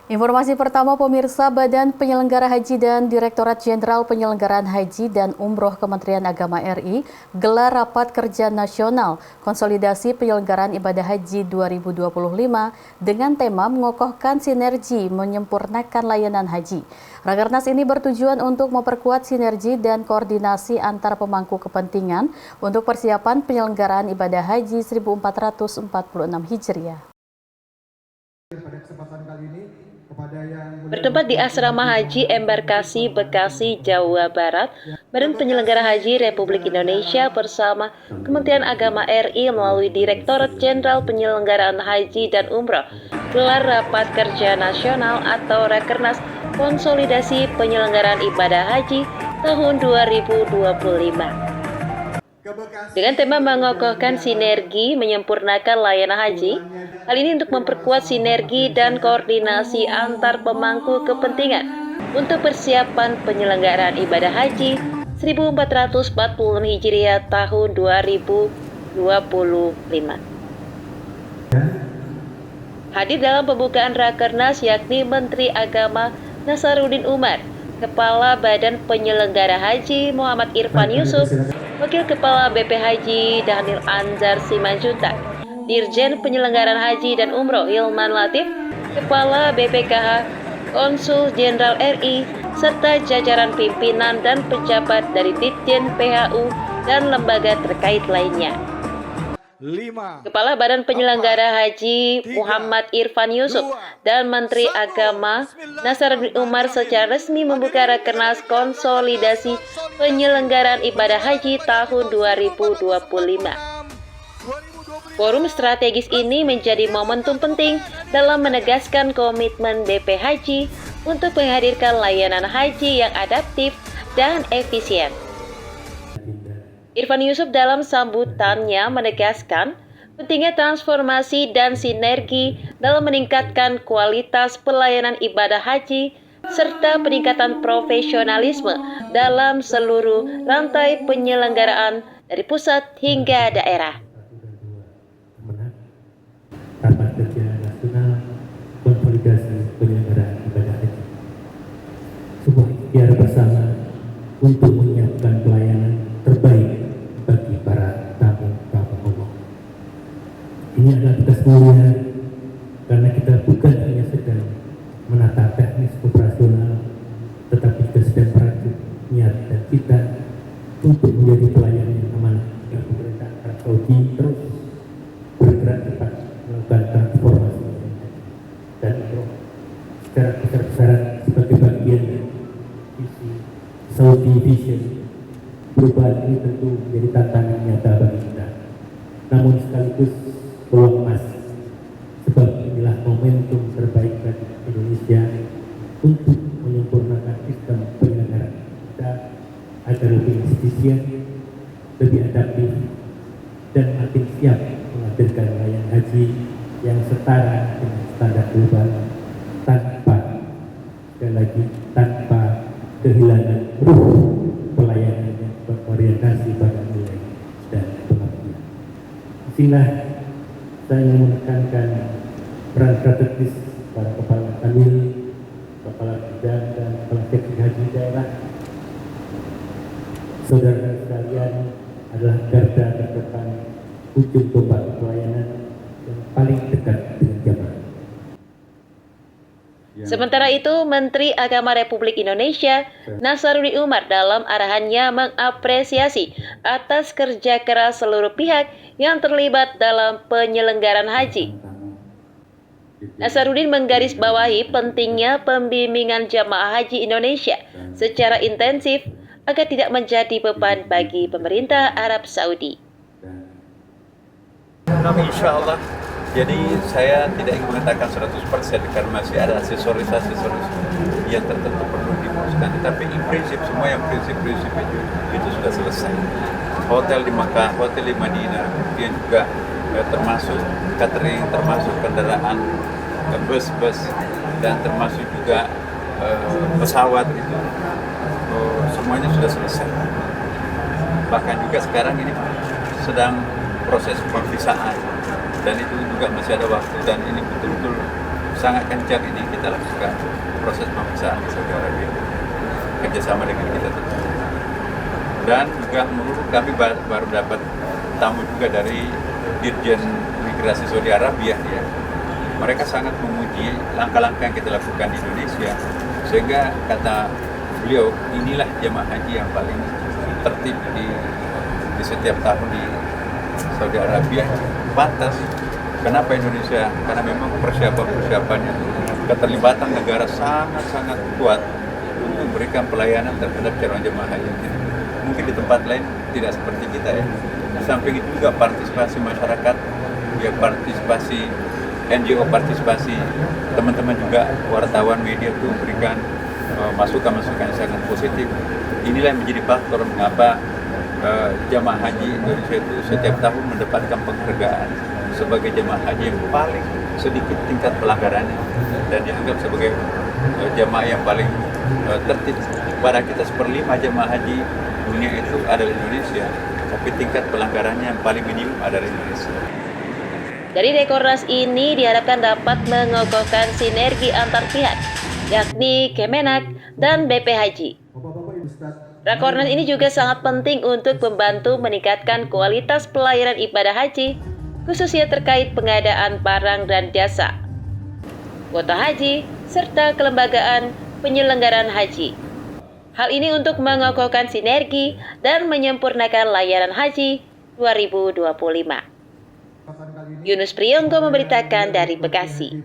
Informasi pertama pemirsa, Badan Penyelenggara Haji dan Direktorat Jenderal Penyelenggaraan Haji dan Umroh Kementerian Agama RI gelar rapat kerja nasional konsolidasi penyelenggaraan ibadah haji 2025 dengan tema mengokohkan sinergi menyempurnakan layanan haji. Rakernas ini bertujuan untuk memperkuat sinergi dan koordinasi antar pemangku kepentingan untuk persiapan penyelenggaraan ibadah haji 1446 Hijriah. Pada kesempatan kali ini bertempat di Asrama Haji Embarkasi, Bekasi, Jawa Barat, Badan Penyelenggara Haji Republik Indonesia bersama Kementerian Agama RI melalui Direktorat Jenderal Penyelenggaraan Haji dan Umroh gelar rapat kerja nasional atau Rakernas konsolidasi penyelenggaraan ibadah haji tahun 2025. Dengan tema mengokohkan sinergi menyempurnakan layanan haji, hal ini untuk memperkuat sinergi dan koordinasi antar pemangku kepentingan untuk persiapan penyelenggaraan ibadah haji 1446 Hijriah tahun 2025. Hadir dalam pembukaan Rakernas yakni Menteri Agama Nasaruddin Umar, Kepala Badan Penyelenggara Haji Muhammad Irfan Yusuf, Wakil Kepala BP Haji Dhanil Anzar Simanjuntak, Dirjen Penyelenggaraan Haji dan Umroh Hilman Latif, Kepala BPKH, Konsul Jenderal RI, serta jajaran pimpinan dan pejabat dari Ditjen PHU dan lembaga terkait lainnya. Kepala Badan Penyelenggara Haji Muhammad Irfan Yusuf dan Menteri Agama Nasaruddin Umar secara resmi membuka Rakernas konsolidasi penyelenggaraan ibadah haji tahun 2025. Forum strategis ini menjadi momentum penting dalam menegaskan komitmen BP Haji untuk menghadirkan layanan haji yang adaptif dan efisien. Irfan Yusuf dalam sambutannya menegaskan pentingnya transformasi dan sinergi dalam meningkatkan kualitas pelayanan ibadah haji serta peningkatan profesionalisme dalam seluruh rantai penyelenggaraan dari pusat hingga daerah. Rapat kerja nasional konsolidasi penyelenggaraan ibadah haji, sebuah ikhtiar bersama untuk menyiapkan pelayanan terbaik bagi para tamu-tamu Allah. Ini adalah tugas mulia karena kita bukan hanya sedang menata teknis operasional, tetapi kita sedang merajut niat dan kita untuk menjadi pelayan yang amanah. Dan pemerintah Arab Saudi terus bergerak cepat melakukan transformasi dan umroh secara besar-besaran sebagai bagian dari visi Saudi Vision. Perubahan ini tentu menjadi tantangan nyata bagi kita, namun sekaligus peluang emas, sebab inilah momentum terbaik bagi Indonesia untuk menyempurnakan sistem penyelenggaraan kita agar lebih efisien, lebih adaptif, dan makin siap menghadirkan layanan haji yang setara dengan standar global tanpa kehilangan ruh pelayanan yang berorientasi pada nilai dan pengabdian. Disinilah saya ingin menekankan peran strategis para kepala kanwil, kepala bidang dan kepala seksi haji daerah. Saudara sekalian adalah garda terdepan ujung tombak pelayanan yang paling dekat dengan jamaah. Sementara itu, Menteri Agama Republik Indonesia Nasaruddin Umar dalam arahannya mengapresiasi atas kerja keras seluruh pihak yang terlibat dalam penyelenggaraan haji. Nasaruddin menggarisbawahi pentingnya pembimbingan jamaah haji Indonesia secara intensif agar tidak menjadi beban bagi pemerintah Arab Saudi. Insya Allah. Jadi saya tidak ingin mengatakan 100% karena masih ada aksesoris yang tertentu perlu diuruskan. Tapi in prinsip semua yang prinsip-prinsip itu sudah selesai. Hotel di Makkah, hotel di Madinah, kemudian juga termasuk catering, termasuk kendaraan bus-bus dan termasuk juga pesawat itu semuanya sudah selesai. Bahkan juga sekarang ini sedang proses pemvisaan. Dan itu juga masih ada waktu dan ini betul-betul sangat kencang ini kita lakukan proses pemeriksaan di Saudi Arabia kerjasama dengan kita tentu. Dan juga menurut kami baru dapat tamu juga dari Dirjen Migrasi Saudi Arabia ya. Mereka sangat memuji langkah-langkah yang kita lakukan di Indonesia, sehingga kata beliau inilah jemaah haji yang paling tertib di setiap tahun di Saudi Arabia. Pantas. Kenapa Indonesia? Karena memang persiapannya, keterlibatan negara sangat-sangat kuat untuk memberikan pelayanan terhadap calon jemaah haji. Mungkin di tempat lain tidak seperti kita ya. Di samping itu juga partisipasi masyarakat, ya partisipasi NGO, partisipasi teman-teman juga wartawan media itu memberikan masukan-masukan yang sangat positif. Inilah yang menjadi faktor mengapa jemaah haji Indonesia itu setiap tahun mendapatkan penghargaan sebagai jemaah haji yang paling sedikit tingkat pelanggarannya dan dianggap sebagai jemaah yang paling tertib. Pada kita 1/5 jemaah haji dunia itu adalah Indonesia, tapi tingkat pelanggarannya yang paling minimum adalah Indonesia. Dari Rekornas ini diharapkan dapat mengokohkan sinergi antar pihak, yakni Kemenak dan BP Haji. Rakornas ini juga sangat penting untuk membantu meningkatkan kualitas pelayanan ibadah haji, khususnya terkait pengadaan barang dan jasa, kuota haji, serta kelembagaan penyelenggaraan haji. Hal ini untuk mengokohkan sinergi dan menyempurnakan layanan haji 2025. Yunus Priyonggo memberitakan dari Bekasi.